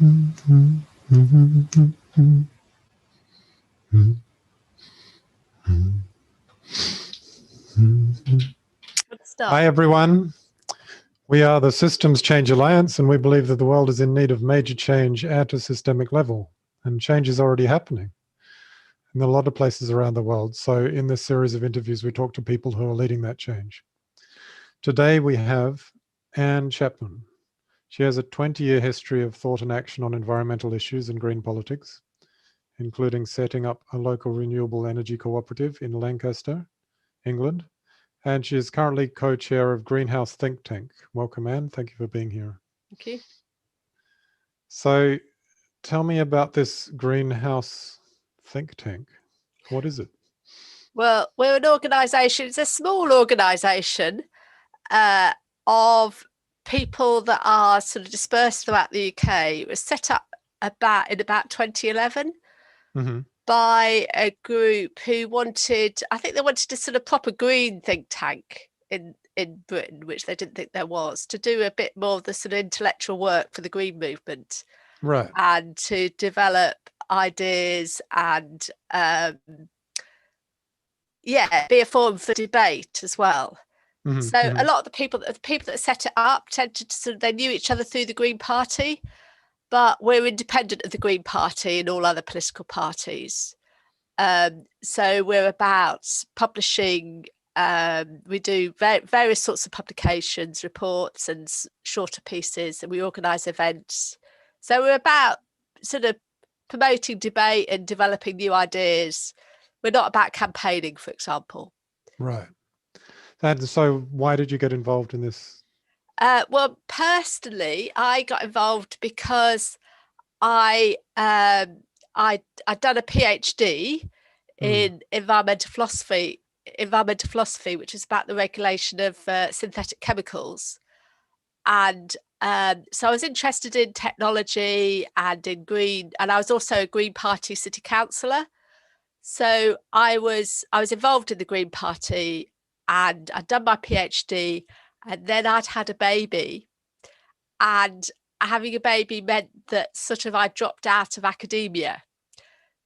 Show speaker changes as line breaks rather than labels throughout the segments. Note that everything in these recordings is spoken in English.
Hi, everyone. We are the Systems Change Alliance, and we believe that the world is in need of major change at a systemic level, and change is already happening in a lot of places around the world. So in this series of interviews, we talk to people who are leading that change. Today, we have Anne Chapman. She has a 20-year history of thought and action on environmental issues and green politics, including setting up a local renewable energy cooperative in Lancaster, England. And she is currently co-chair of Greenhouse Think Tank. Welcome, Anne. Thank you for being here.
Thank you.
So tell me about this Greenhouse Think Tank. What is it?
Well, we're an organisation, it's a small organisation of people that are sort of dispersed throughout the UK. It was set up in about 2011 by a group who wanted, I think they wanted a sort of proper green think tank in Britain, which they didn't think there was, to do a bit more of the sort of intellectual work for the green movement.
Right.
And to develop ideas and be a forum for debate as well. So a lot of the people that set it up tended to sort of, they knew each other through the Green Party, but we're independent of the Green Party and all other political parties. So we're about publishing, we do various sorts of publications, reports and shorter pieces, and we organise events. So we're about sort of promoting debate and developing new ideas. We're not about campaigning, for example.
Right. And so why did you get involved in this?
Well, personally, I got involved because I'd done a PhD in environmental philosophy, which is about the regulation of synthetic chemicals. And so I was interested in technology and in green, and I was also a Green Party city councillor. So I was involved in the Green Party, and I'd done my PhD, and then I'd had a baby, and having a baby meant that sort of I dropped out of academia.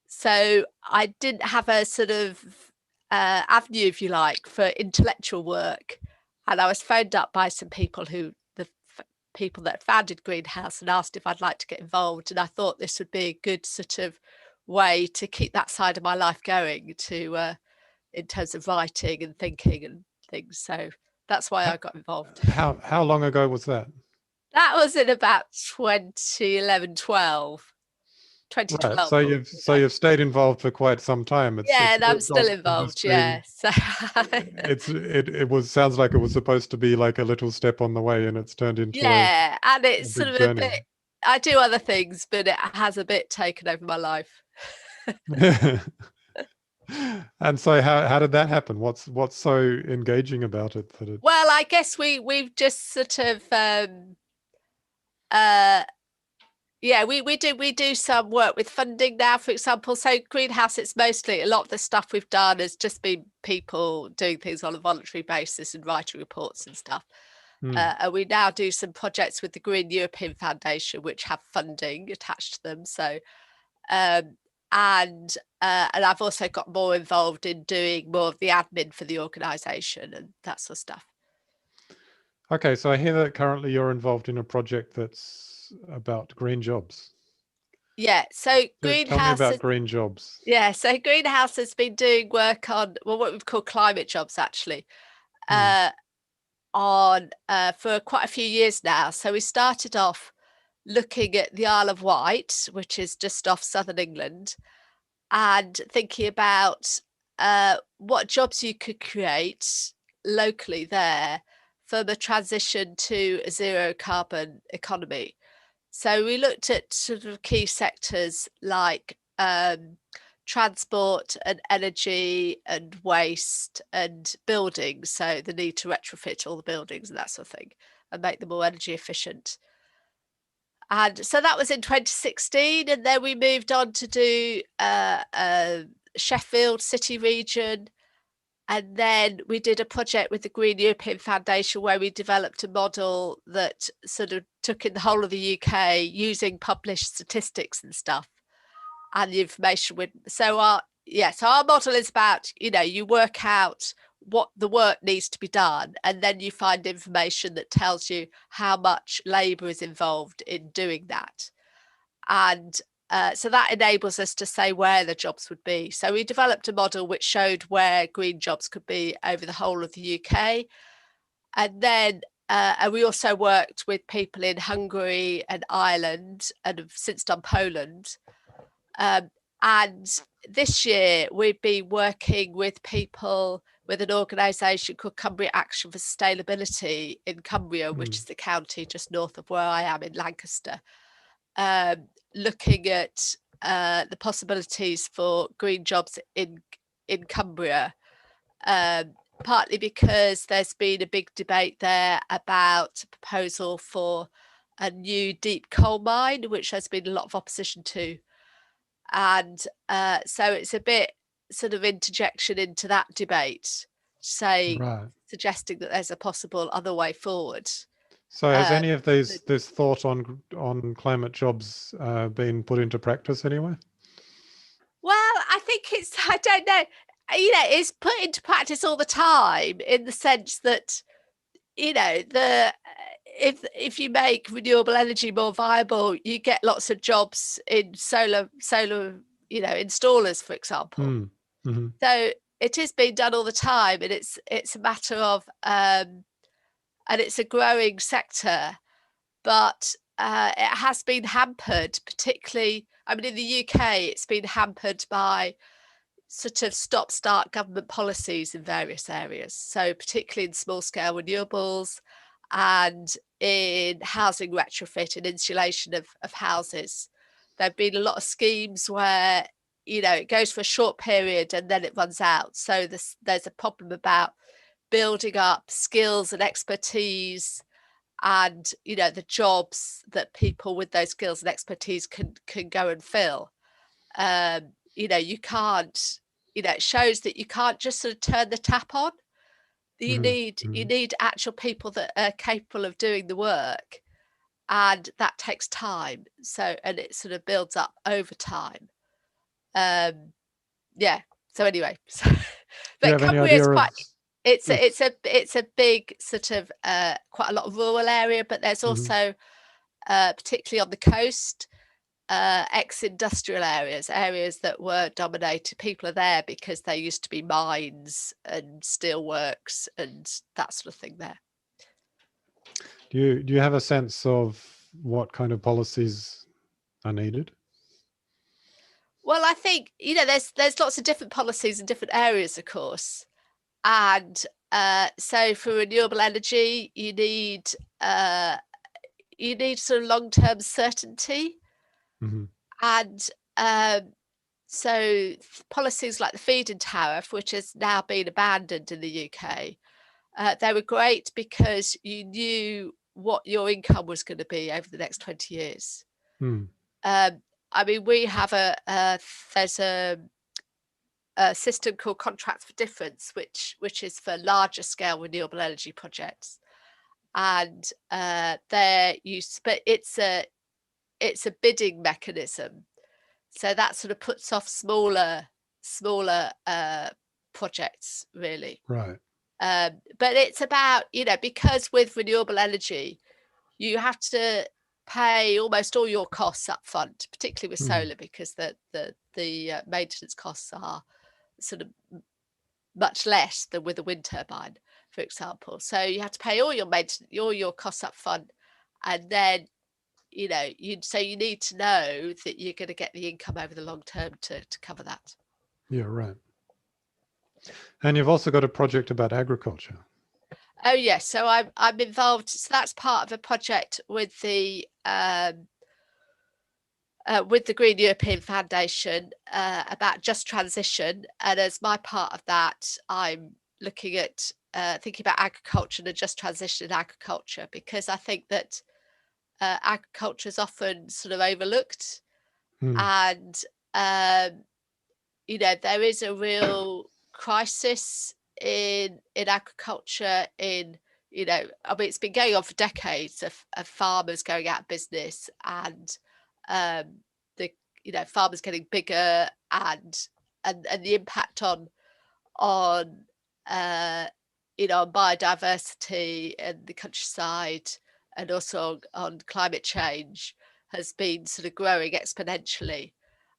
So I didn't have a sort of avenue, if you like, for intellectual work. And I was phoned up by some people the people that founded Greenhouse, and asked if I'd like to get involved. And I thought this would be a good sort of way to keep that side of my life going, to in terms of writing and thinking and things. So that's why I got involved.
How long ago was that?
That was in about 2011, 12. 2012.
Right. So you've stayed involved for quite some time.
And I'm still involved. Yeah. So
it sounds like it was supposed to be like a little step on the way, and it's turned into
and it's sort of
journey.
a bit. I do other things, but it has a bit taken over my life.
And so how did that happen? What's so engaging about it that
Well, I guess we've just sort of we do some work with funding now, for example. So Greenhouse, it's mostly, a lot of the stuff we've done has just been people doing things on a voluntary basis and writing reports and stuff. And we now do some projects with the Green European Foundation, which have funding attached to them. So and I've also got more involved in doing more of the admin for the organisation and that sort of stuff.
Okay, so I hear that currently you're involved in a project that's about green jobs.
Yeah, so Greenhouse...
Tell me about green jobs.
Yeah, so Greenhouse has been doing work on, well, what we've called climate jobs, actually, for quite a few years now. So we started off looking at the Isle of Wight, which is just off southern England, and thinking about what jobs you could create locally there for the transition to a zero carbon economy. So we looked at sort of key sectors like transport and energy and waste and buildings. So the need to retrofit all the buildings and that sort of thing and make them more energy efficient. And so that was in 2016. And then we moved on to do Sheffield city region And then we did a project with the Green European Foundation where we developed a model that sort of took in the whole of the UK using published statistics and stuff and the information. So our model is about, you work out what the work needs to be done, and then you find information that tells you how much labour is involved in doing that. And so that enables us to say where the jobs would be. So we developed a model which showed where green jobs could be over the whole of the UK. And then and we also worked with people in Hungary and Ireland, and have since done Poland. And this year we've been working with people with an organisation called Cumbria Action for Sustainability in Cumbria, which is the county just north of where I am in Lancaster, looking at the possibilities for green jobs in Cumbria, partly because there's been a big debate there about a proposal for a new deep coal mine, which there's been a lot of opposition to. And so it's a bit sort of interjection into that debate, suggesting that there's a possible other way forward.
So has any of this thought on climate jobs been put into practice anyway?
Well, I think I don't know, it's put into practice all the time, in the sense that, if you make renewable energy more viable, you get lots of jobs in solar, installers, for example.
Mm-hmm.
So it is being done all the time, and it's a matter of, and it's a growing sector, but it has been hampered, particularly, in the UK, it's been hampered by sort of stop-start government policies in various areas. So particularly in small-scale renewables and in housing retrofit and insulation of houses. There have been a lot of schemes where, it goes for a short period and then it runs out. So there's a problem about building up skills and expertise, and the jobs that people with those skills and expertise can go and fill. You can't, it shows that you can't just sort of turn the tap on. You need actual people that are capable of doing the work, and that takes time. So, and it sort of builds up over time. So anyway, but Cumbria is quite, it's a big sort of quite a lot of rural area, but there's also particularly on the coast, ex-industrial areas that were dominated. People are there because there used to be mines and steelworks and that sort of thing there.
Do you have a sense of what kind of policies are needed?
Well, I think, there's lots of different policies in different areas, of course. And so for renewable energy, you need sort of long-term certainty. And so policies like the feed-in tariff, which has now been abandoned in the UK, they were great because you knew what your income was going to be over the next 20 years. We have there's a system called Contracts for Difference, which is for larger scale renewable energy projects, and but it's a bidding mechanism, so that sort of puts off smaller projects, really.
Right.
But it's about, because with renewable energy, you have to pay almost all your costs up front, particularly with solar, because the maintenance costs are sort of much less than with a wind turbine, for example. So you have to pay all your costs up front, and then you need to know that you're going to get the income over the long term to cover that.
Yeah, right. And you've also got a project about agriculture.
Oh yes, so I'm involved. So that's part of a project with the Green European Foundation about just transition, and as my part of that, I'm looking at thinking about agriculture and a just transition in agriculture, because I think that agriculture is often sort of overlooked, and there is a real crisis in agriculture, in, you know, I mean, it's been going on for decades of farmers going out of business, and the, you know, farmers getting bigger, and the impact on you know, on biodiversity and the countryside, and also on climate change, has been sort of growing exponentially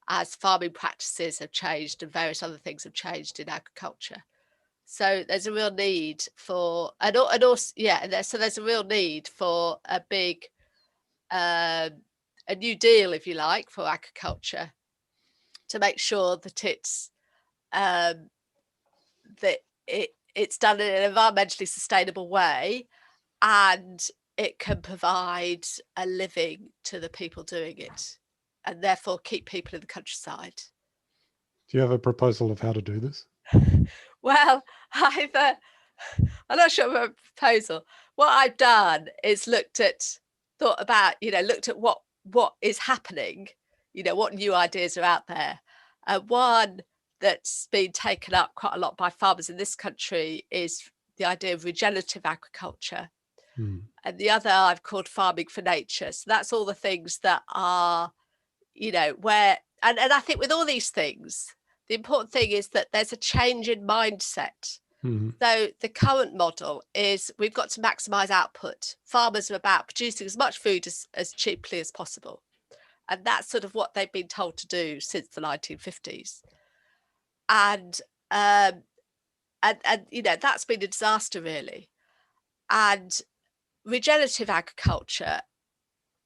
as farming practices have changed and various other things have changed in agriculture. So there's a real need for, and also, yeah, so there's a real need for a big, a new deal, if you like, for agriculture, to make sure that it's it's done in an environmentally sustainable way, and it can provide a living to the people doing it, and therefore keep people in the countryside.
Do you have a proposal of how to do this?
Well, I'm not sure of a proposal. What I've done is looked at what is happening, you know, what new ideas are out there. One that's been taken up quite a lot by farmers in this country is the idea of regenerative agriculture. And the other I've called farming for nature. So that's all the things that are, you know, where, and I think with all these things, the important thing is that there's a change in mindset. So the current model is we've got to maximize output. Farmers are about producing as much food as cheaply as possible. And that's sort of what they've been told to do since the 1950s. And you know, that's been a disaster, really. And regenerative agriculture,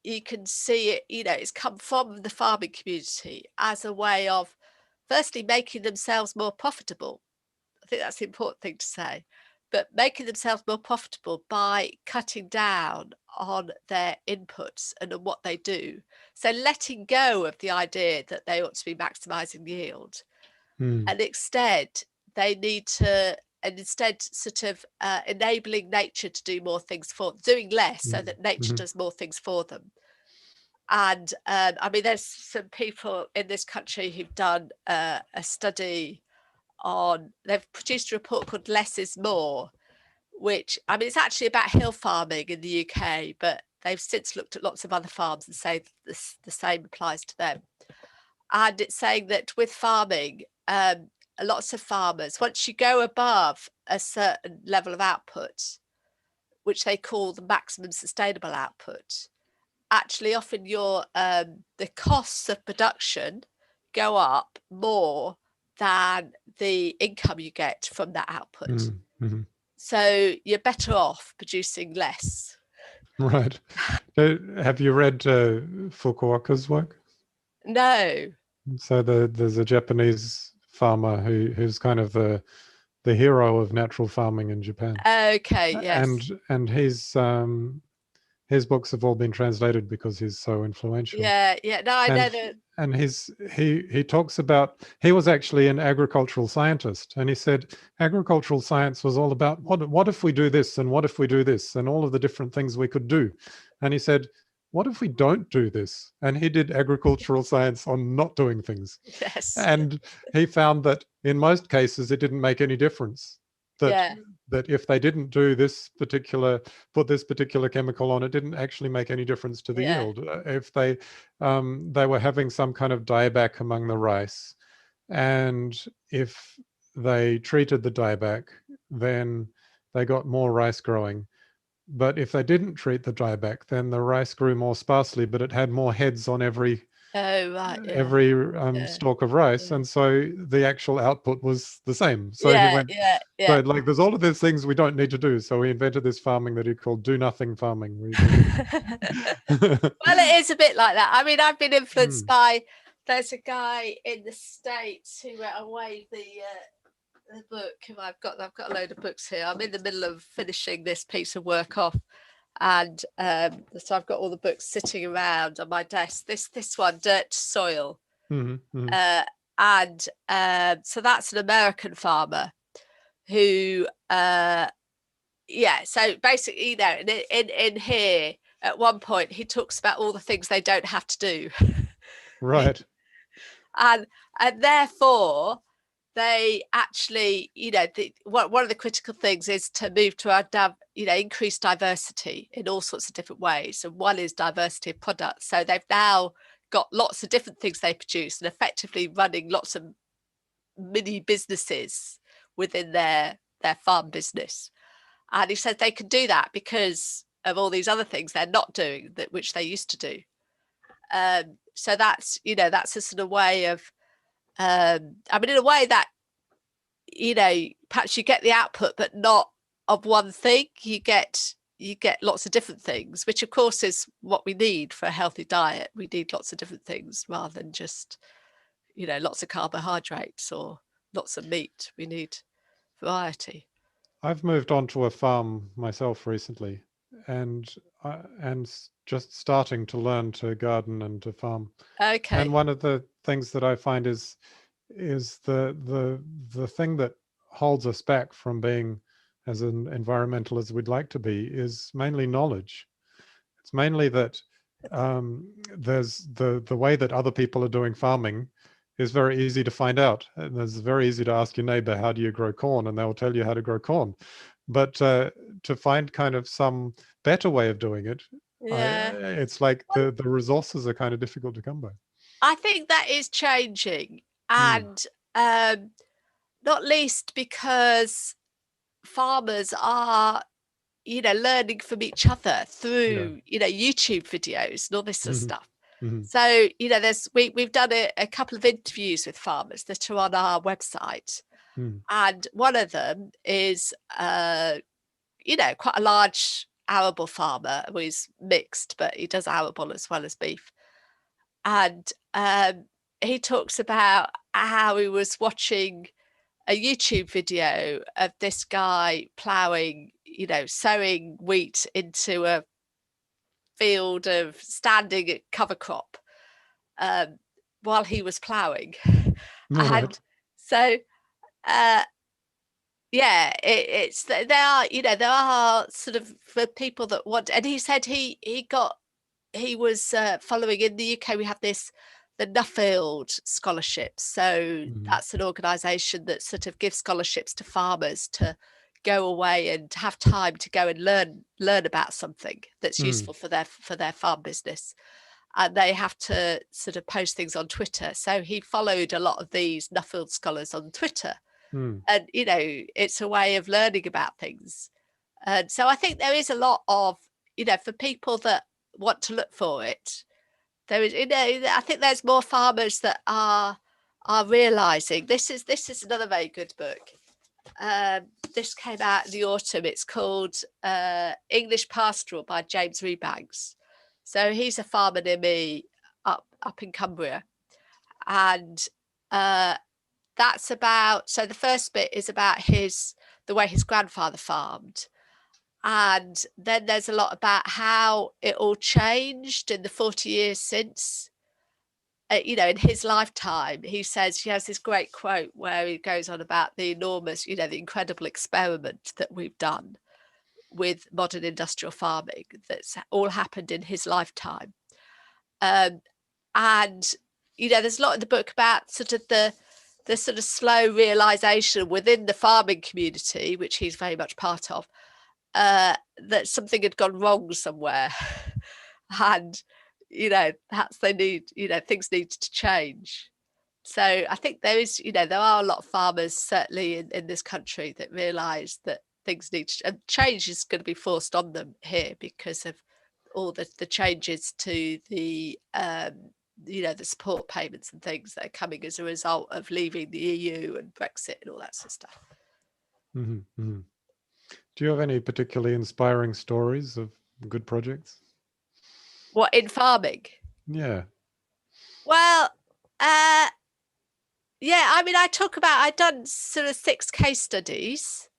you can see it, you know, it's come from the farming community as a way of firstly making themselves more profitable. I think that's the important thing to say, but making themselves more profitable by cutting down on their inputs and on what they do. So letting go of the idea that they ought to be maximizing yield, and instead they need to, and instead sort of enabling nature to do more things for, doing less so that nature does more things for them. And I mean, there's some people in this country who've done a study on, they've produced a report called Less is More, which, I mean, it's actually about hill farming in the UK, but they've since looked at lots of other farms and say the same applies to them. And it's saying that with farming, lots of farmers, once you go above a certain level of output, which they call the maximum sustainable output, actually often your the costs of production go up more than the income you get from that output. So you're better off producing less.
Right. Have you read Fukuoka's work?
No.
So there's a Japanese farmer who's kind of the hero of natural farming in Japan.
Okay, yes.
And his books have all been translated because he's so influential.
Yeah. No, I know that.
And he talks about, he was actually an agricultural scientist, and he said agricultural science was all about what if we do this, and what if we do this, and all of the different things we could do. And he said, what if we don't do this? And he did agricultural science on not doing things.
Yes.
And he found that in most cases it didn't make any difference. That if they didn't do this particular, put this particular chemical on, it didn't actually make any difference to the yield. If they were having some kind of dieback among the rice, and if they treated the dieback, then they got more rice growing. But if they didn't treat the dieback, then the rice grew more sparsely, but it had more heads on every stalk of rice, and so the actual output was the same. So he went, so like there's all of these things we don't need to do. So he invented this farming that he called do nothing farming.
Well, it is a bit like that. I mean, I've been influenced by, there's a guy in the States who wrote away the book, who I've got a load of books here. I'm in the middle of finishing this piece of work off, and so I've got all the books sitting around on my desk. This one, Dirt to Soil, and so that's an American farmer who so basically, you know, in here at one point he talks about all the things they don't have to do,
right?
and therefore they actually, one of the critical things is to move to increase diversity in all sorts of different ways. And one is diversity of products. So they've now got lots of different things they produce and effectively running lots of mini businesses within their farm business. And he said they can do that because of all these other things they're not doing which they used to do. So that's a sort of way of in a way that perhaps you get the output but not of one thing. You get lots of different things, which of course is what we need for a healthy diet. We need lots of different things rather than just lots of carbohydrates or lots of meat. We need variety.
I've moved on to a farm myself recently, and just starting to learn to garden and to farm.
Okay.
And one of the things that I find is the thing that holds us back from being as an environmental as we'd like to be is mainly knowledge. It's mainly that there's the way that other people are doing farming is very easy to find out. And it's very easy to ask your neighbor, how do you grow corn? And they'll tell you how to grow corn. But to find kind of some better way of doing it, it's like the resources are kind of difficult to come by.
I think that is changing. And not least because farmers are, learning from each other through, YouTube videos and all this sort of stuff. So, we've done a couple of interviews with farmers that are on our website. And one of them is, quite a large arable farmer who is mixed, but he does arable as well as beef. And he talks about how he was watching a YouTube video of this guy ploughing, sowing wheat into a field of standing cover crop while he was ploughing. And so there are sort of for people that want, and he said he was following in the UK. We have the Nuffield scholarships. So that's an organisation that sort of gives scholarships to farmers to go away and have time to go and learn about something that's useful for their farm business. And they have to sort of post things on Twitter. So he followed a lot of these Nuffield scholars on Twitter. And, it's a way of learning about things. And so I think there is a lot of, for people that want to look for it, there is, I think there's more farmers that are realising this is another very good book. This came out in the autumn. It's called English Pastoral by James Rebags. So he's a farmer near me up in Cumbria. And that's about, so the first bit is about the way his grandfather farmed. And then there's a lot about how it all changed in the 40 years since, in his lifetime. He says, he has this great quote where he goes on about the enormous, the incredible experiment that we've done with modern industrial farming that's all happened in his lifetime. And, there's a lot in the book about sort of the sort of slow realization within the farming community, which he's very much part of, that something had gone wrong somewhere. And, perhaps they need, things need to change. So I think there is, there are a lot of farmers certainly in this country that realise that things need to, and change is going to be forced on them here because of all the changes to the, the support payments and things that are coming as a result of leaving the EU and Brexit and all that sort of stuff.
Do you have any particularly inspiring stories of good projects?
What, in farming?
Yeah.
Well, I've done sort of 6 case studies.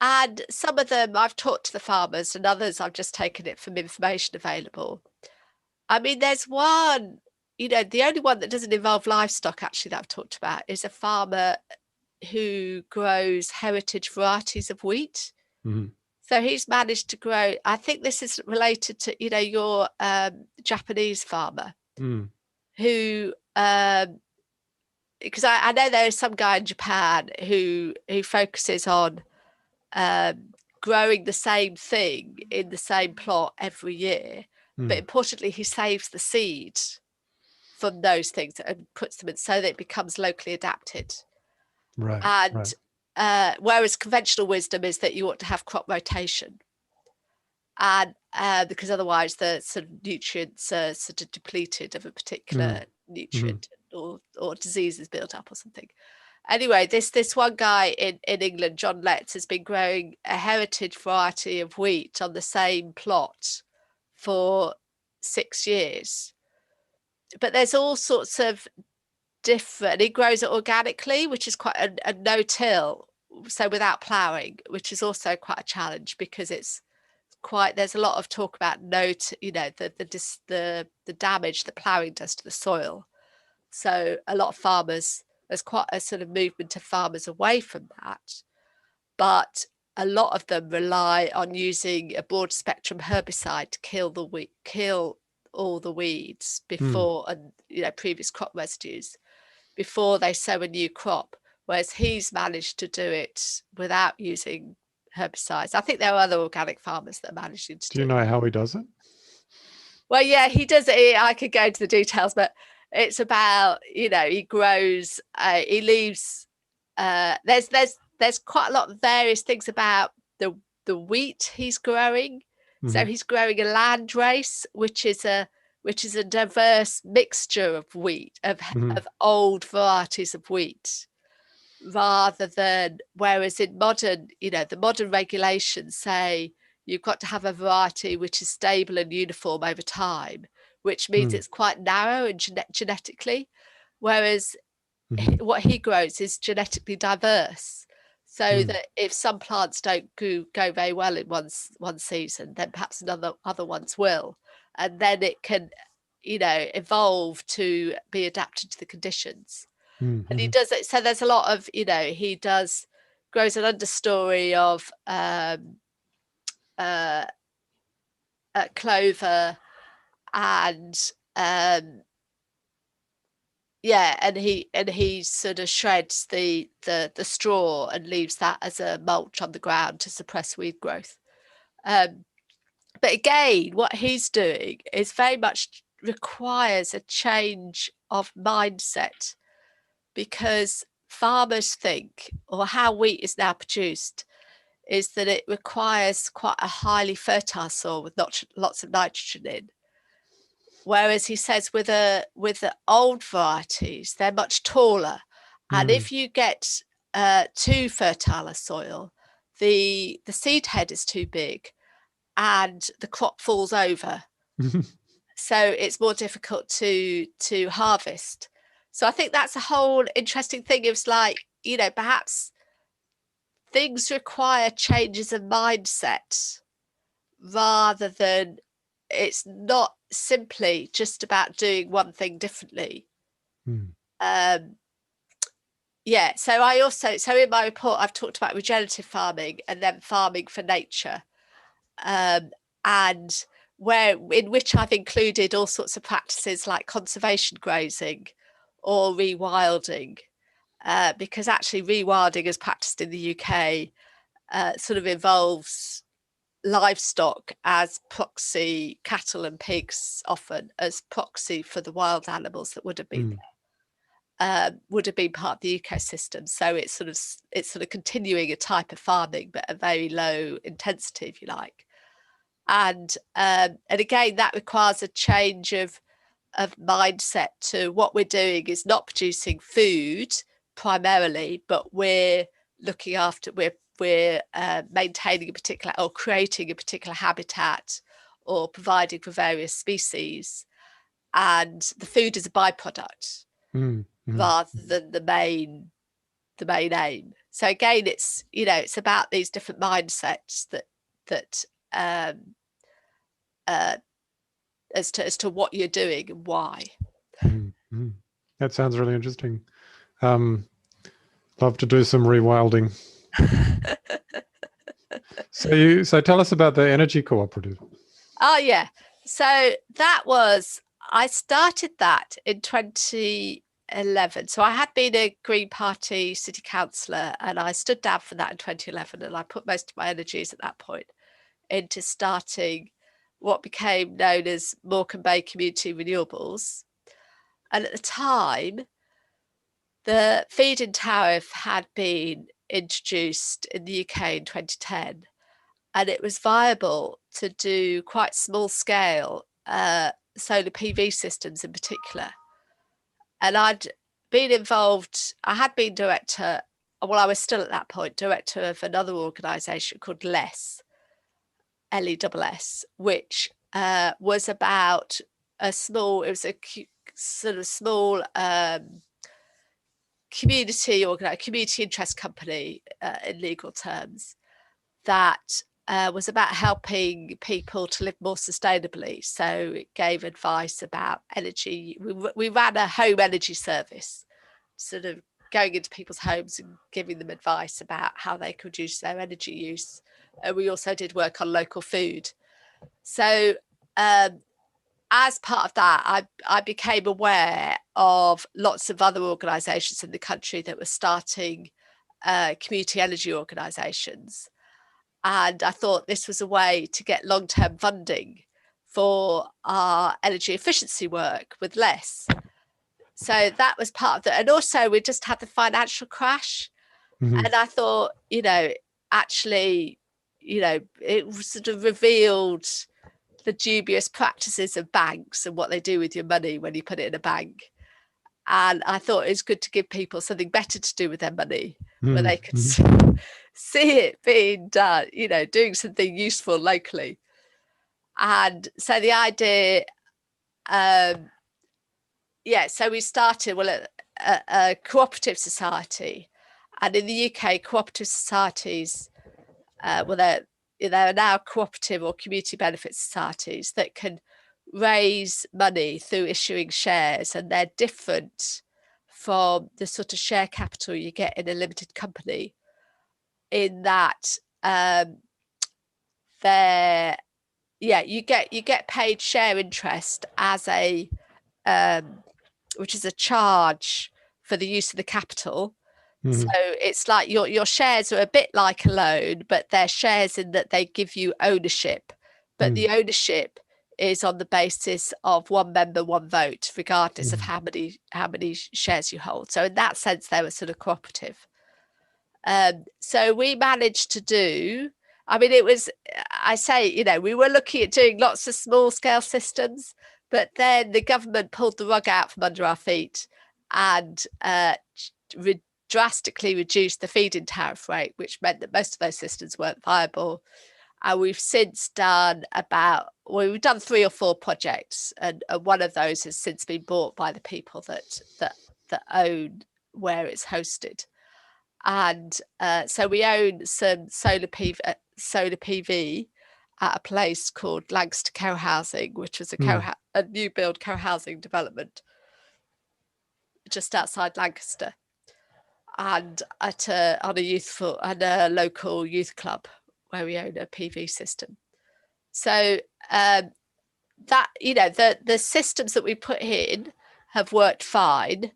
And some of them I've talked to the farmers and others I've just taken it from information available. I mean, there's one, the only one that doesn't involve livestock actually that I've talked about is a farmer who grows heritage varieties of wheat. So he's managed to grow, I think this is related to, your Japanese farmer who because I know there is some guy in Japan who focuses on growing the same thing in the same plot every year, but importantly, he saves the seed from those things and puts them in so that it becomes locally adapted.
Right.
And whereas conventional wisdom is that you ought to have crop rotation, and because otherwise the sort of nutrients are sort of depleted of a particular nutrient, or disease is built up or something. Anyway, this one guy in England, John Letts, has been growing a heritage variety of wheat on the same plot for 6 years. But there's all sorts of different, he grows it organically, which is quite a no-till, so without ploughing, which is also quite a challenge because it's quite, there's a lot of talk about the damage that ploughing does to the soil. So a lot of farmers, there's quite a sort of movement of farmers away from that, but a lot of them rely on using a broad spectrum herbicide to kill all the weeds before, and previous crop residues before they sow a new crop, whereas he's managed to do it without using herbicides. I think there are other organic farmers that are managing to do it.
Do you know how he does it?
Well, yeah, he does it. I could go into the details, but it's about, he grows, he leaves, there's quite a lot of various things about the wheat he's growing. So he's growing a land race, which is a diverse mixture of wheat, of old varieties of wheat, rather than, whereas in modern, the modern regulations say you've got to have a variety which is stable and uniform over time, which means it's quite narrow and genetically, whereas what he grows is genetically diverse. So that if some plants don't go very well in one season, then perhaps other ones will, and then it can, evolve to be adapted to the conditions. And he does it. So there's a lot of, he grows an understory of clover, and and he sort of shreds the straw and leaves that as a mulch on the ground to suppress weed growth. But again, what he's doing is very much requires a change of mindset, because farmers think, or how wheat is now produced, is that it requires quite a highly fertile soil with lots of nitrogen in. Whereas he says with the old varieties, they're much taller. And if you get too fertile a soil, the seed head is too big and the crop falls over. So it's more difficult to harvest. So I think that's a whole interesting thing. It's like, perhaps things require changes of mindset, rather than, it's not simply just about doing one thing differently. So in my report, I've talked about regenerative farming and then farming for nature, and in which I've included all sorts of practices like conservation grazing or rewilding, because actually rewilding as practiced in the UK sort of involves livestock as proxy, cattle and pigs often as proxy for the wild animals that would have been part of the ecosystem. So it's sort of continuing a type of farming, but a very low intensity, if you like. And again, that requires a change of mindset to what we're doing is not producing food primarily, but we're looking after, we're maintaining a particular, or creating a particular habitat, or providing for various species, and the food is a byproduct rather than the main aim. So again, it's it's about these different mindsets that as to what you're doing and why.
That sounds really interesting. Love to do some rewilding. So tell us about the Energy Cooperative.
Oh yeah, so I started that in 2011, 2011. So I had been a Green Party city councillor, and I stood down for that in 2011, and I put most of my energies at that point into starting what became known as Morecambe Bay Community Renewables. And at the time, the feed-in tariff had been introduced in the UK in 2010, and it was viable to do quite small scale solar PV systems in particular. And I'd been involved, I had been director, well, I was still at that point, director of another organisation called LESS, LESS, which was about a small, it was a sort of small community interest company in legal terms that was about helping people to live more sustainably. So it gave advice about energy. We ran a home energy service, sort of going into people's homes and giving them advice about how they could reduce their energy use. We also did work on local food. So as part of that, I became aware of lots of other organisations in the country that were starting community energy organisations. And I thought this was a way to get long-term funding for our energy efficiency work with less. So that was part of it. And also we just had the financial crash. Mm-hmm. And I thought, actually, it sort of revealed the dubious practices of banks and what they do with your money when you put it in a bank. And I thought it's good to give people something better to do with their money, where they could see it being done, doing something useful locally. And so the idea, so we started a cooperative society. And in the UK, cooperative societies, there are now cooperative or community benefit societies that can raise money through issuing shares, and they're different from the sort of share capital you get in a limited company, in that you get paid share interest as a which is a charge for the use of the capital. Mm-hmm. So it's like your shares are a bit like a loan, but they're shares in that they give you ownership, but the ownership is on the basis of one member, one vote, regardless of how many shares you hold. So in that sense, they were sort of cooperative. So we managed to do, it was, we were looking at doing lots of small scale systems, but then the government pulled the rug out from under our feet and drastically reduced the feed-in tariff rate, which meant that most of those systems weren't viable. And we've since done we've done 3 or 4 projects, and one of those has since been bought by the people that own where it's hosted. And so we own some solar PV at a place called Lancaster Co-housing, which was a new build co-housing development just outside Lancaster, and on a local youth club where we own a PV system. So that the systems that we put in have worked fine,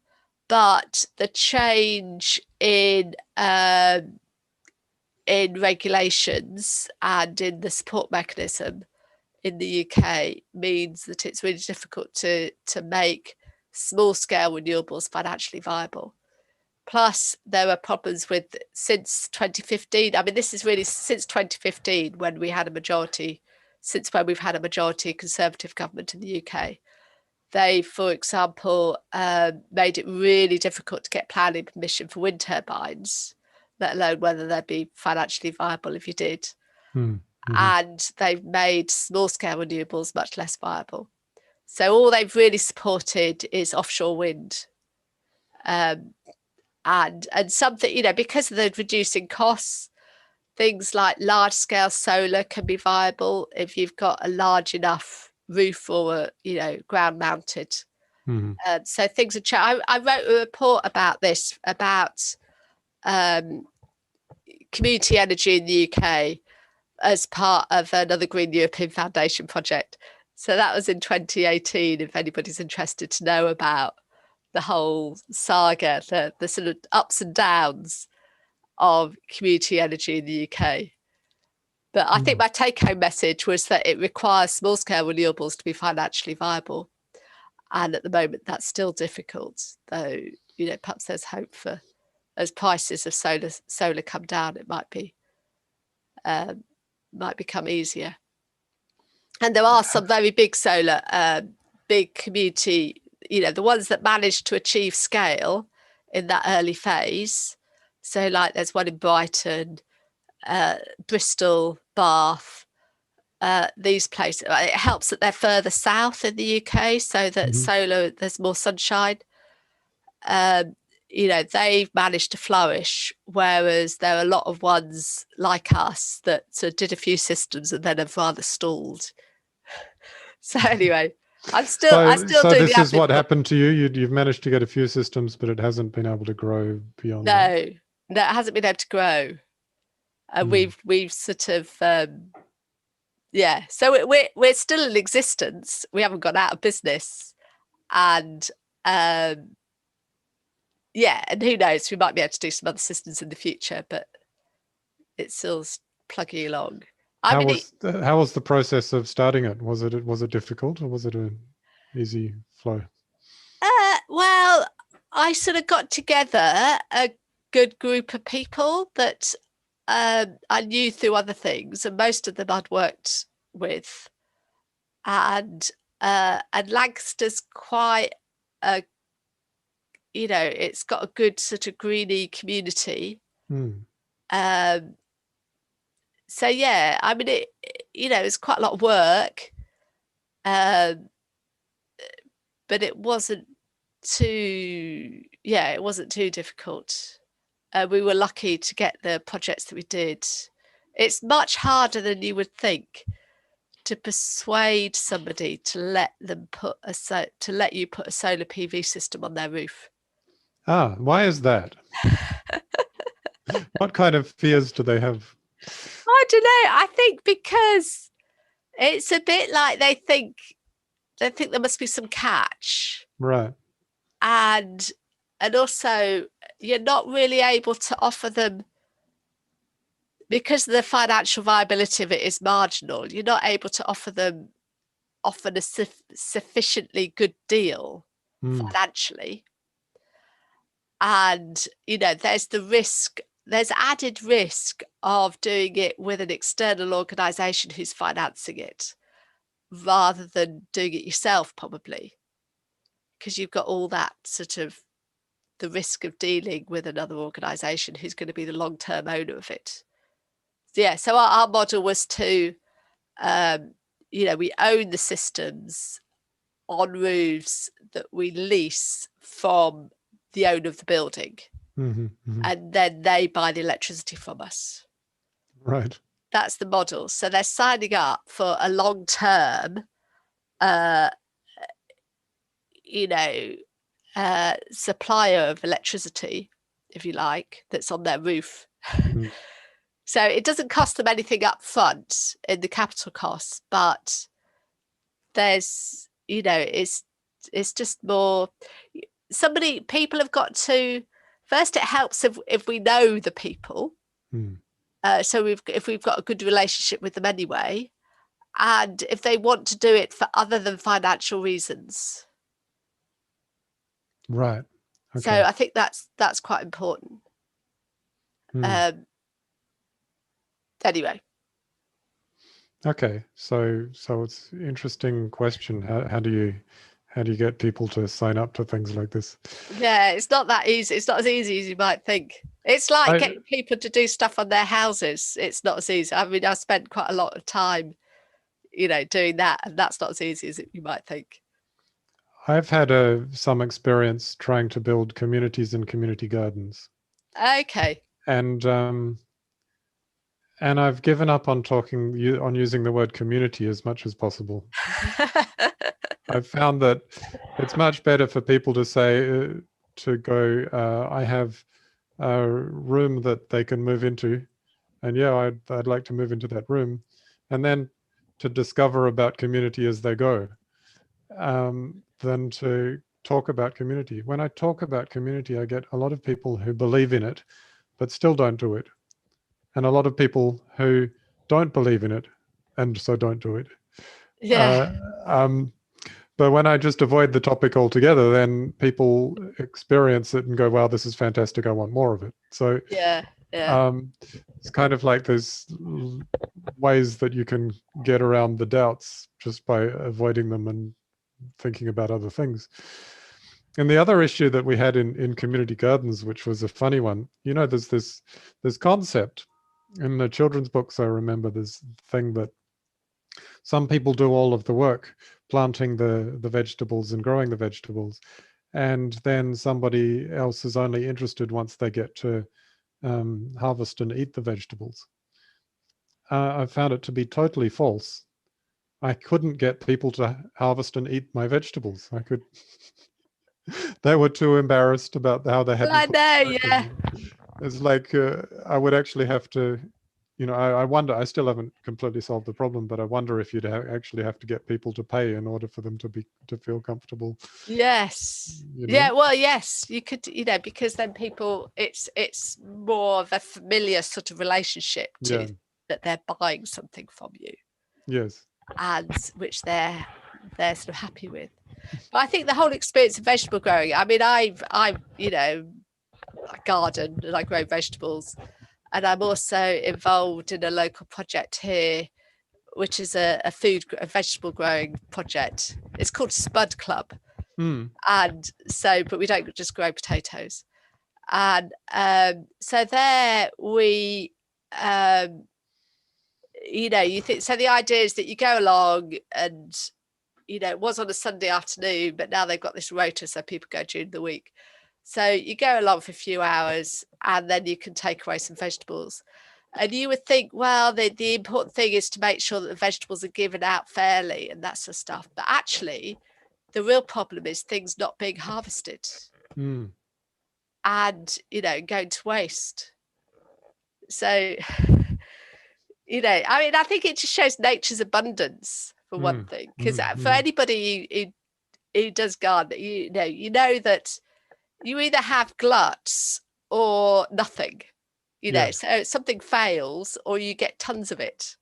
but the change in regulations and in the support mechanism in the UK means that it's really difficult to make small scale renewables financially viable. Plus, there are problems since 2015. This is really since 2015 when we've had a majority Conservative government in the UK. They, for example, made it really difficult to get planning permission for wind turbines, let alone whether they'd be financially viable if you did. And they've made small scale renewables much less viable. So all they've really supported is offshore wind. And something, because of the reducing costs, things like large scale solar can be viable if you've got a large enough roof or ground mounted. So things are changed. I wrote a report about this, about community energy in the UK as part of another Green European Foundation project. So that was in 2018, if anybody's interested to know about the whole saga, the sort of ups and downs of community energy in the UK. But I think my take-home message was that it requires small-scale renewables to be financially viable. And at the moment, that's still difficult, though, perhaps there's hope for, as prices of solar come down, it might become easier. And there are some very big solar, big community, the ones that managed to achieve scale in that early phase. So like there's one in Brighton, Bristol, Bath, these places. It helps that they're further south in the UK, so that solar, there's more sunshine. They've managed to flourish, whereas there are a lot of ones like us that sort of did a few systems and then have rather stalled. So anyway, I still
so
do
this
the
is what
admin.
happened to you. You've managed to get a few systems, but it hasn't been able to grow beyond that.
No, it hasn't been able to grow. And we've sort of so we're still in existence. We haven't gone out of business, and and who knows, we might be able to do some other systems in the future, but it's still plugging along.
How was the process of starting it? Was it difficult, or was it an easy flow?
Well, I sort of got together a good group of people that I knew through other things, and most of them I'd worked with. And Lancaster's quite a, it's got a good sort of greeny community. So yeah, I mean, it's quite a lot of work, but it wasn't too difficult. We were lucky to get the projects that we did. It's much harder than you would think to persuade somebody to let you put a solar PV system on their roof.
Why is that? What kind of fears do they have?
I don't know. I think because it's a bit like they think there must be some catch,
right?
And also you're not really able to offer them, because the financial viability of it is marginal. You're not able to offer them often a sufficiently good deal financially. And there's added risk of doing it with an external organization who's financing it rather than doing it yourself, probably, because you've got all that sort of the risk of dealing with another organization who's going to be the long-term owner of it. So our model was to we own the systems on roofs that we lease from the owner of the building, and then they buy the electricity from us.
Right.
That's the model. So they're signing up for a long-term supplier of electricity, if you like, that's on their roof. So it doesn't cost them anything up front in the capital costs, but there's, it's just more, people have got to, first it helps if we know the people. So if we've got a good relationship with them anyway, and if they want to do it for other than financial reasons.
Right. Okay.
So I think that's quite important. Anyway.
Okay, so it's an interesting question. How do you get people to sign up to things like this?
Yeah, it's not that easy. It's not as easy as you might think. It's like getting people to do stuff on their houses. It's not as easy. I mean, I spent quite a lot of time, doing that, and that's not as easy as you might think.
I've had some experience trying to build communities and community gardens.
Okay.
And I've given up on using the word community as much as possible. I've found that it's much better for people to say, I have a room that they can move into, and I'd like to move into that room, and then to discover about community as they go, than to talk about community. When I talk about community, I get a lot of people who believe in it, but still don't do it. And a lot of people who don't believe in it and so don't do it.
Yeah.
But when I just avoid the topic altogether, then people experience it and go, wow, this is fantastic. I want more of it. So
Yeah.
it's kind of like there's ways that you can get around the doubts just by avoiding them and thinking about other things. And the other issue that we had in community gardens, which was a funny one, there's this concept in the children's books. I remember this thing that some people do all of the work, planting the vegetables and growing the vegetables, and then somebody else is only interested once they get to harvest and eat the vegetables. I found it to be totally false. I couldn't get people to harvest and eat my vegetables. They were too embarrassed about how they had.
I know, yeah.
It's like I would actually have to, I wonder, I still haven't completely solved the problem, but I wonder if you'd actually have to get people to pay in order for them to feel comfortable.
Yes. Yeah, well, yes, you could, because then people, it's more of a familiar sort of relationship to that they're buying something from you.
Yes.
And which they're sort of happy with. But I think the whole experience of vegetable growing, I mean, I garden and I grow vegetables, and I'm also involved in a local project here, which is a vegetable growing project. It's called Spud Club. And so, but we don't just grow potatoes. And so there we, you think, so the idea is that you go along and, it was on a Sunday afternoon, but now they've got this rota, so people go during the week. So you go along for a few hours and then you can take away some vegetables. And you would think, well, the important thing is to make sure that the vegetables are given out fairly and that sort of stuff. But actually, the real problem is things not being harvested and, going to waste. So, I mean, I think it just shows nature's abundance, for one thing, because for anybody who does garden, you know that you either have gluts or nothing, so something fails or you get tons of it.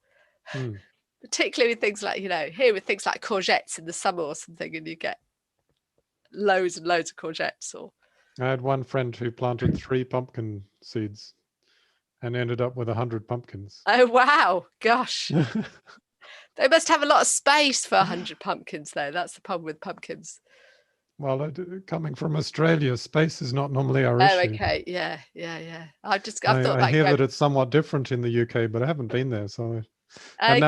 Particularly with things like, here with things like courgettes in the summer or something, and you get loads and loads of courgettes. Or
I had one friend who planted 3 pumpkin seeds and ended up with 100 pumpkins.
Oh, wow. Gosh. They must have a lot of space for 100 pumpkins, though. That's the problem with pumpkins.
Well, coming from Australia, space is not normally our issue.
Oh, okay. Yeah. I thought
I hear that it's somewhat different in the UK, but I haven't been there. So, and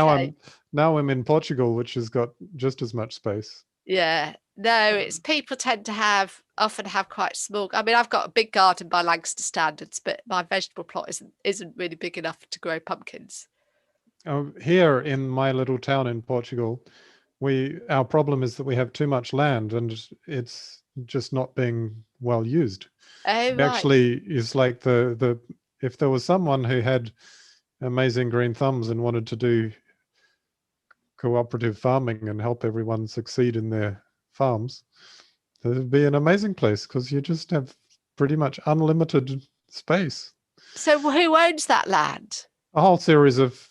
now I'm in Portugal, which has got just as much space.
Yeah. No, it's people tend to often have quite small. I mean, I've got a big garden by Lancaster standards, but my vegetable plot isn't really big enough to grow pumpkins.
Here in my little town in Portugal, our problem is that we have too much land and it's just not being well used.
Oh, right.
Actually, it's like if there was someone who had amazing green thumbs and wanted to do cooperative farming and help everyone succeed in their farms, it'd be an amazing place because you just have pretty much unlimited space.
So who owns that land?
A whole series of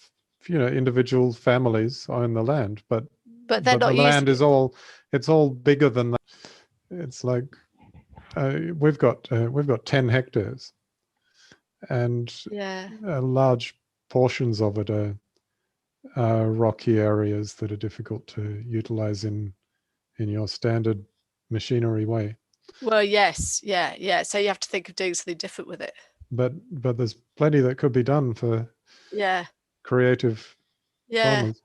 individual families own the land, but
they're not
the land is it's all bigger than that. It's like we've got 10 hectares, and large portions of it are rocky areas that are difficult to utilize in your standard machinery way.
Well, yes, yeah. So you have to think of doing something different with it.
But there's plenty that could be done for creative farmers.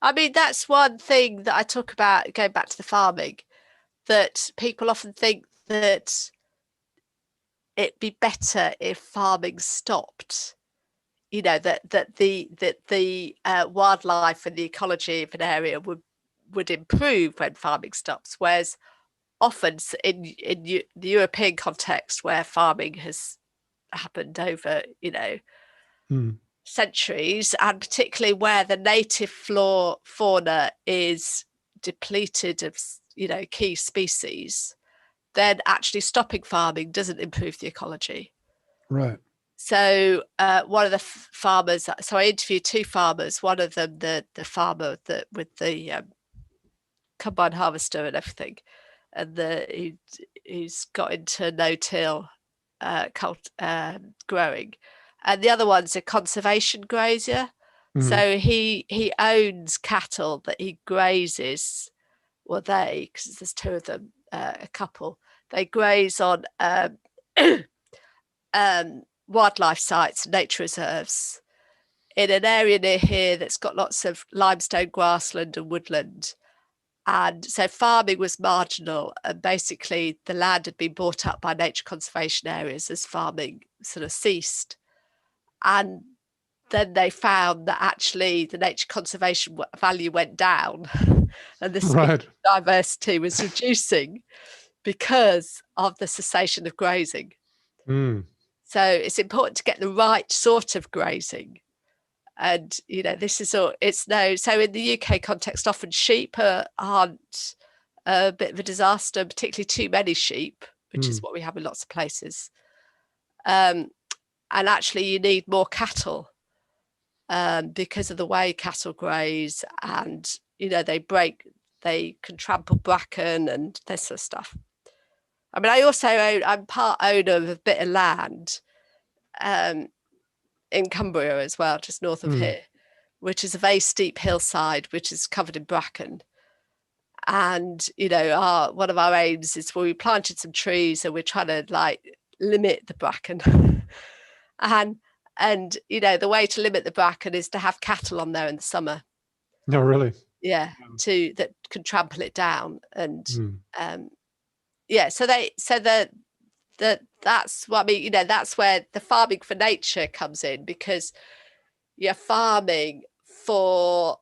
I mean, that's one thing that I talk about, going back to the farming, that people often think that it'd be better if farming stopped. That the wildlife and the ecology of an area would improve when farming stops. Whereas often in the European context, where farming has happened over, centuries, and particularly where the native fauna is depleted of key species, then actually stopping farming doesn't improve the ecology.
Right.
So one of the farmers, so I interviewed two farmers, one of them, the farmer that with the combine harvester and everything, and who's got into no-till growing, and the other one's a conservation grazier. So he owns cattle that he grazes, well, because there's two of them, a couple, they graze on wildlife sites, nature reserves, in an area near here that's got lots of limestone grassland and woodland. And so farming was marginal, and basically the land had been bought up by nature conservation areas as farming sort of ceased. And then they found that actually the nature conservation value went down and the species diversity was reducing because of the cessation of grazing. So it's important to get the right sort of grazing. And, this is all, so in the UK context, often sheep aren't a bit of a disaster, particularly too many sheep, which is what we have in lots of places. And actually you need more cattle because of the way cattle graze, and, they can trample bracken and this sort of stuff. I mean, I'm part owner of a bit of land in Cumbria as well, just north of here, which is a very steep hillside, which is covered in bracken. And, one of our aims is we planted some trees and we're trying to limit the bracken. and the way to limit the bracken is to have cattle on there in the summer.
No, really?
Yeah, that can trample it down. And that's what I mean, that's where the farming for nature comes in, because you're farming for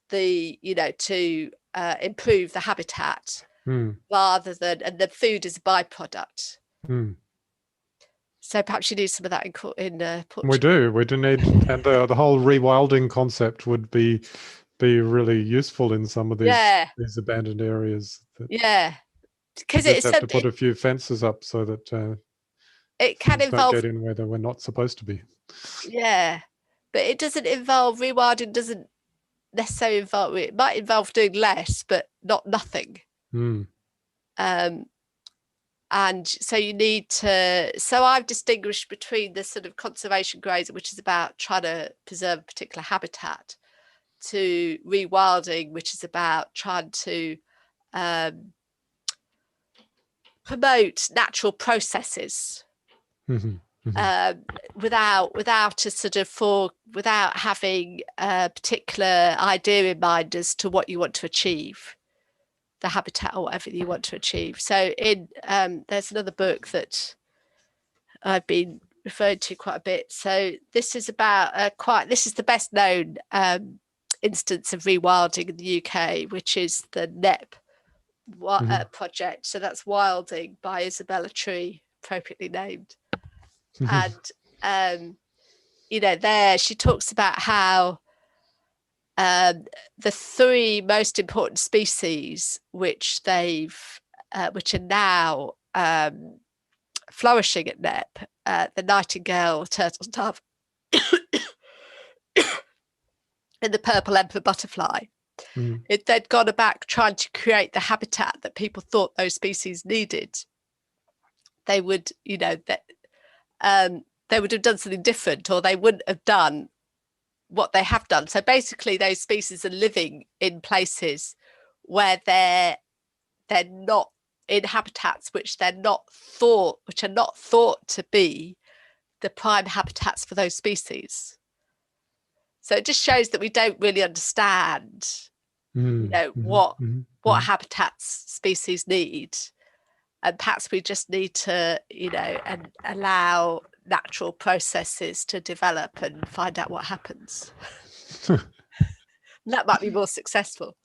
the, to improve the habitat rather than, and the food is a byproduct. So perhaps you need some of that in Portugal.
We do need, and the whole rewilding concept would be really useful in some of these abandoned areas. Because it's have to put a few fences up so that
it can involve
don't get in where they were not supposed to be.
Yeah, but it doesn't involve rewilding. Doesn't necessarily involve, it might involve doing less, but not nothing. And so you need to. So I've distinguished between the sort of conservation grazing, which is about trying to preserve a particular habitat, to rewilding, which is about trying to promote natural processes without a sort of without having a particular idea in mind as to what you want to achieve, the habitat or whatever you want to achieve. So in there's another book that I've been referring to quite a bit. So this is about this is the best known instance of rewilding in the UK, which is the NEP project. So that's Wilding by Isabella Tree, appropriately named. And there she talks about how the three most important species which are now flourishing at NEP, the nightingale, turtle dove and the purple emperor butterfly, if they'd gone back trying to create the habitat that people thought those species needed, they would they would have done something different, or they wouldn't have done what they have done. So basically those species are living in places where they're not in habitats which are not thought to be the prime habitats for those species. So it just shows that we don't really understand what habitats species need, and perhaps we just need to and allow natural processes to develop and find out what happens. That might be more successful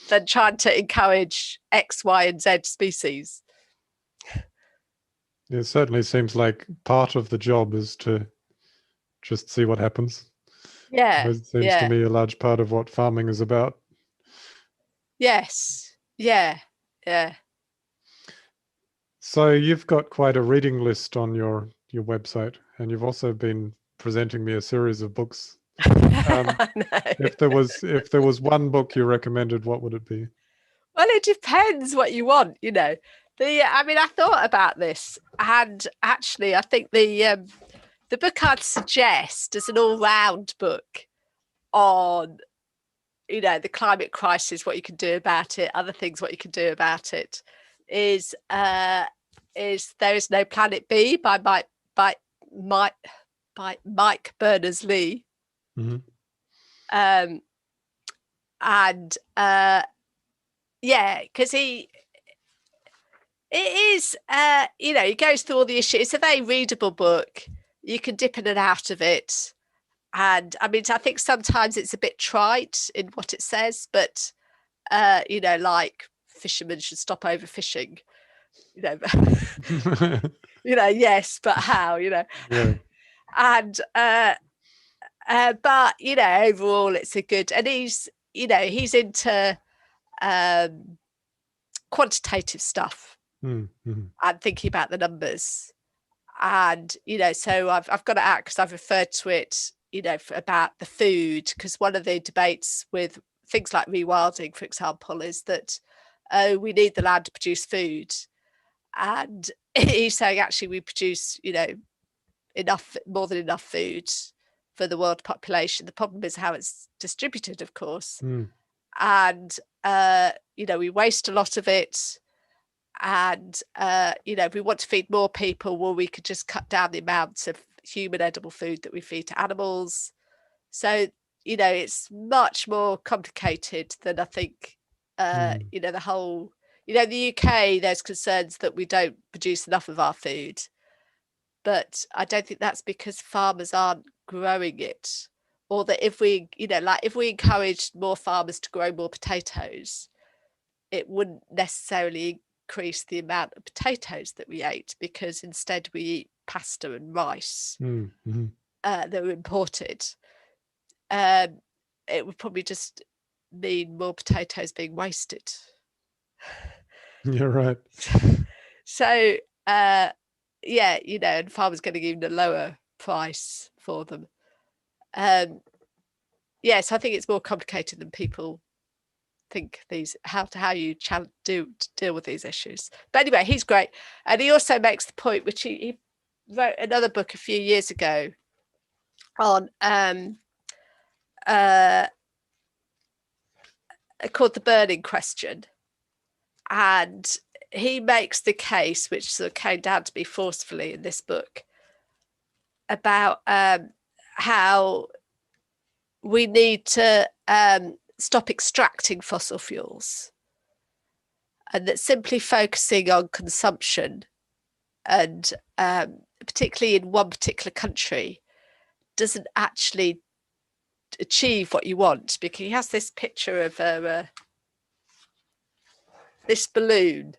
than trying to encourage X, Y, and Z species.
It certainly seems like part of the job is to just see what happens.
Yeah,
it seems to me a large part of what farming is about.
Yes, Yeah.
So you've got quite a reading list on your website, and you've also been presenting me a series of books.
I know.
If there was one book you recommended, what would it be?
Well, it depends what you want, you know. I thought about this, and actually, I think the book I'd suggest as an all-round book on, you know, the climate crisis, what you can do about it, other things, what you can do about it, is There Is No Planet B by Mike Berners-Lee.
Mm-hmm.
Because it is, you know, he goes through all the issues. It's a very readable book. You can dip in and out of it. And I mean, I think sometimes it's a bit trite in what it says, but, you know, like fishermen should stop overfishing, you know, you know, yes, but how, you know?
Yeah.
And, but, you know, overall it's a good, and he's, you know, he's into quantitative stuff
Mm-hmm.
and thinking about the numbers. And, you know, so I've got it out because I've referred to it, you know, about the food, because one of the debates with things like rewilding, for example, is that, oh, we need the land to produce food. And he's saying, actually, we produce, you know, more than enough food for the world population. The problem is how it's distributed, of course. And, you know, we waste a lot of it. And, you know, if we want to feed more people, well, we could just cut down the amount of human edible food that we feed to animals. So, you know, it's much more complicated than I think, you know, the whole, you know, the UK, there's concerns that we don't produce enough of our food. But I don't think that's because farmers aren't growing it, or that if we, you know, like if we encouraged more farmers to grow more potatoes, it wouldn't necessarily increase the amount of potatoes that we ate, because instead we eat pasta and rice that were imported. It would probably just mean more potatoes being wasted.
You're right.
So, yeah, you know, and farmers getting even a lower price for them. Yes, I think it's more complicated than people think how you deal with these issues. But anyway, he's great. And he also makes the point, which he wrote another book a few years ago on called The Burning Question. And he makes the case, which sort of came down to me forcefully in this book, about how we need to stop extracting fossil fuels, and that simply focusing on consumption, and particularly in one particular country, doesn't actually achieve what you want. Because he has this picture of this balloon.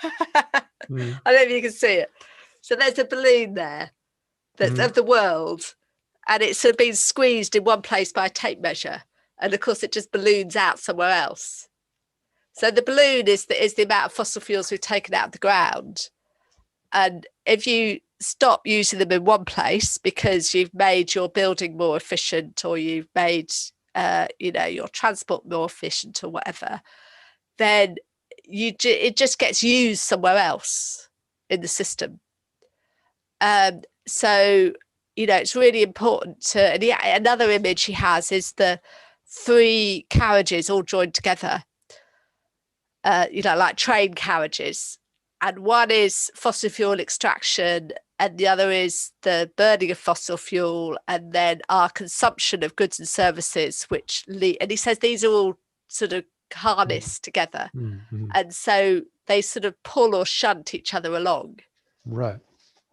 I don't know if you can see it. So there's a balloon there that's of the world, and it's sort of been squeezed in one place by a tape measure, and of course it just balloons out somewhere else. So the balloon is the amount of fossil fuels we've taken out of the ground. And if you stop using them in one place because you've made your building more efficient, or you've made you know, your transport more efficient or whatever, then it just gets used somewhere else in the system. So, you know, it's really important to, and another image he has is the 3 carriages all joined together, you know, like train carriages. And one is fossil fuel extraction, and the other is the burning of fossil fuel, and then our consumption of goods and services, and he says these are all sort of harnessed together. And so they sort of pull or shunt each other along.
Right.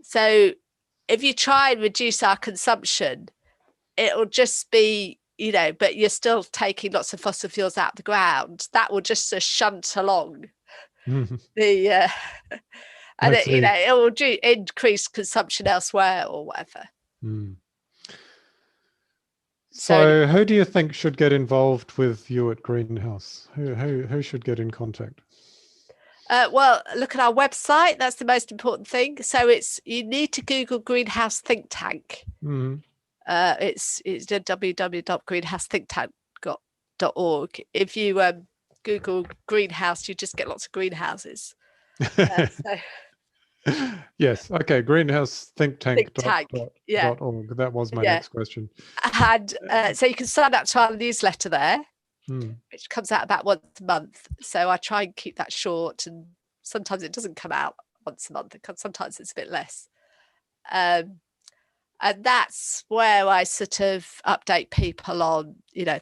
So if you try and reduce our consumption, it'll just be, you know, but you're still taking lots of fossil fuels out of the ground. That will just shunt along the and it, you know, it will increase consumption elsewhere or whatever.
So who do you think should get involved with you at Greenhouse? Who should get in contact?
Well, look at our website. That's the most important thing. So you need to Google Greenhouse Think Tank.
Mm.
It's www.greenhousethinktank.org. If you Google greenhouse, you just get lots of greenhouses. So
Yes. Okay. Greenhouse Think Tank.
Think Tank. Yeah.
.org. That was my next question.
And so you can sign up to our newsletter there,
Mm.
which comes out about once a month. So I try and keep that short, and sometimes it doesn't come out once a month. Sometimes it's a bit less. And that's where I sort of update people on,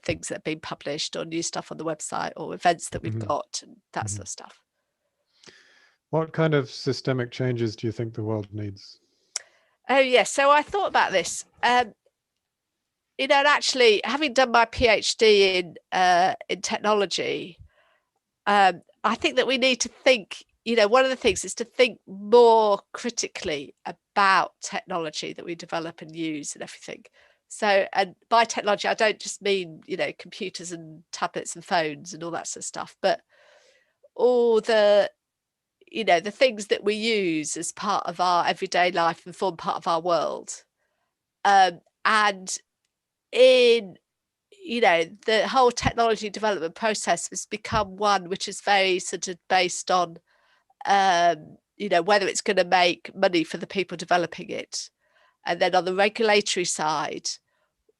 things that have been published or new stuff on the website or events that we've got and that sort of stuff.
What kind of systemic changes do you think the world needs?
Oh, yes. So I thought about this. And actually, having done my PhD in technology, I think that we need to think, one of the things is to think more critically about technology that we develop and use and everything. So, and by technology, I don't just mean, computers and tablets and phones and all that sort of stuff, but all the things that we use as part of our everyday life and form part of our world. And in the whole technology development process has become one which is very sort of based on whether it's going to make money for the people developing it, and then on the regulatory side,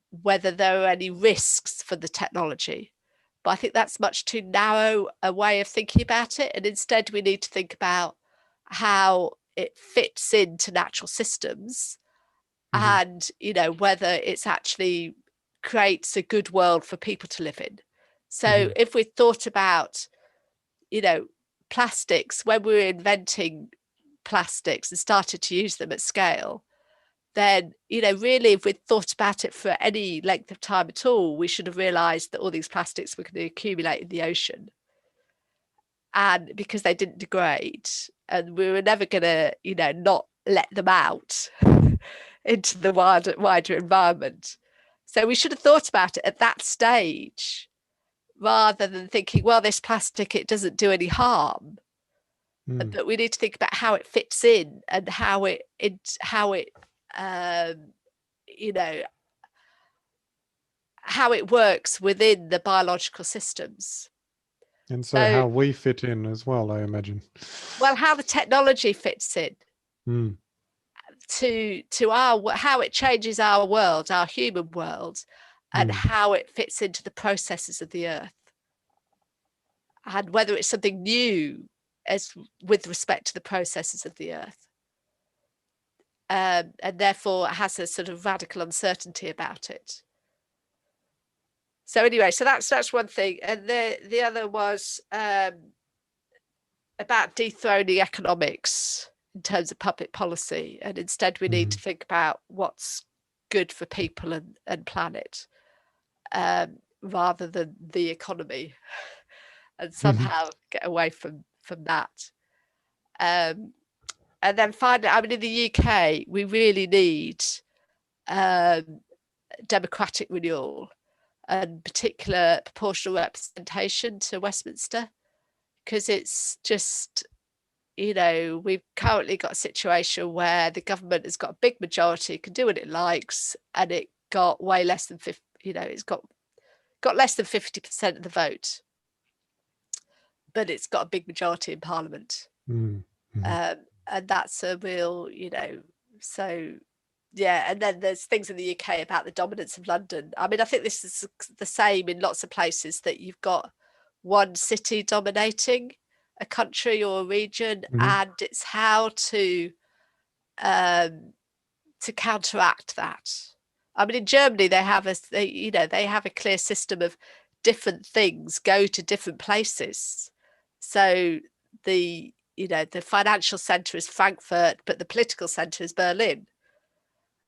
whether there are any risks for the technology. But I think that's much too narrow a way of thinking about it, and instead we need to think about how it fits into natural systems, and whether it's actually creates a good world for people to live in. So if we thought about plastics, when we were inventing plastics and started to use them at scale, then really if we'd thought about it for any length of time at all, we should have realized that all these plastics were going to accumulate in the ocean, and because they didn't degrade, and we were never going to not let them out into the wider environment. So we should have thought about it at that stage, rather than thinking, well, this plastic, it doesn't do any harm. But we need to think about how it fits in and how it works within the biological systems.
And so how we fit in as well, I imagine.
Well, how the technology fits in to how it changes our world, our human world, and how it fits into the processes of the earth, and whether it's something new as with respect to the processes of the earth, and therefore it has a sort of radical uncertainty about it. So anyway, so that's one thing, and the other was about dethroning economics in terms of public policy, and instead we need to think about what's good for people and planet, rather than the economy, and somehow get away from that. And then finally, I mean, in the UK, we really need democratic renewal and particular proportional representation to Westminster, because it's just, we've currently got a situation where the government has got a big majority, can do what it likes, and it got way less than 50, it's got less than 50% of the vote, but it's got a big majority in Parliament. And that's a real, so yeah. And then there's things in the UK about the dominance of London. I mean, I think this is the same in lots of places, that you've got one city dominating a country or a region, and it's how to counteract that. I mean, in Germany, they have a clear system of different things go to different places. So the financial center is Frankfurt, but the political center is Berlin,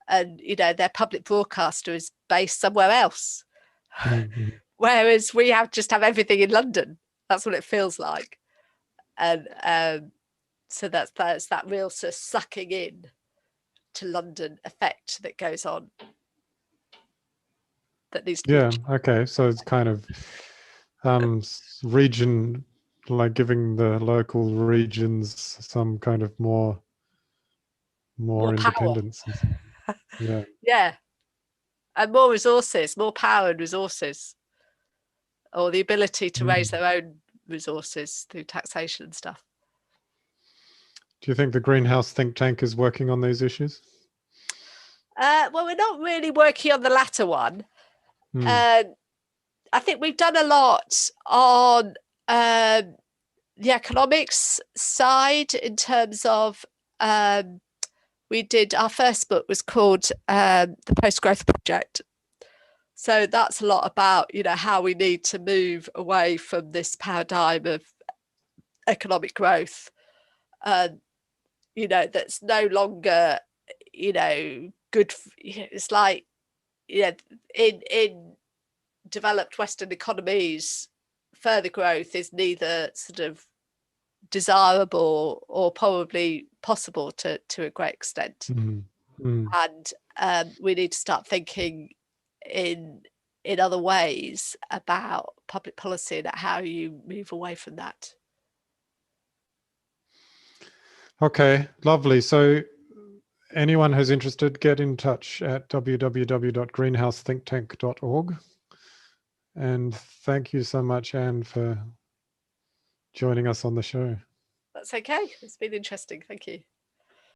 and their public broadcaster is based somewhere else. Whereas we just have everything in London. That's what it feels like. And so that's that real sort of sucking in to London effect that goes on. that needs to be.
Yeah. Okay. So it's kind of region, like giving the local regions some kind of more
More power.
independence. Yeah.
Yeah. And more resources, more power and resources, or the ability to raise their own resources through taxation and stuff.
Do you think the greenhouse think tank is working on these issues?
Well, we're not really working on the latter one. I think we've done a lot on the economics side in terms of we did, our first book was called the Post-Growth Project. So that's a lot about, you know, how we need to move away from this paradigm of economic growth, you know, that's no longer, you know, good. It's like, you know, in developed Western economies, further growth is neither sort of desirable or probably possible to a great extent. And we need to start thinking in other ways about public policy and how you move away from that.
Okay, lovely. So anyone who's interested, get in touch at www.greenhousethinktank.org. And thank you so much, Anne, for joining us on the show.
That's okay. It's been interesting. Thank you.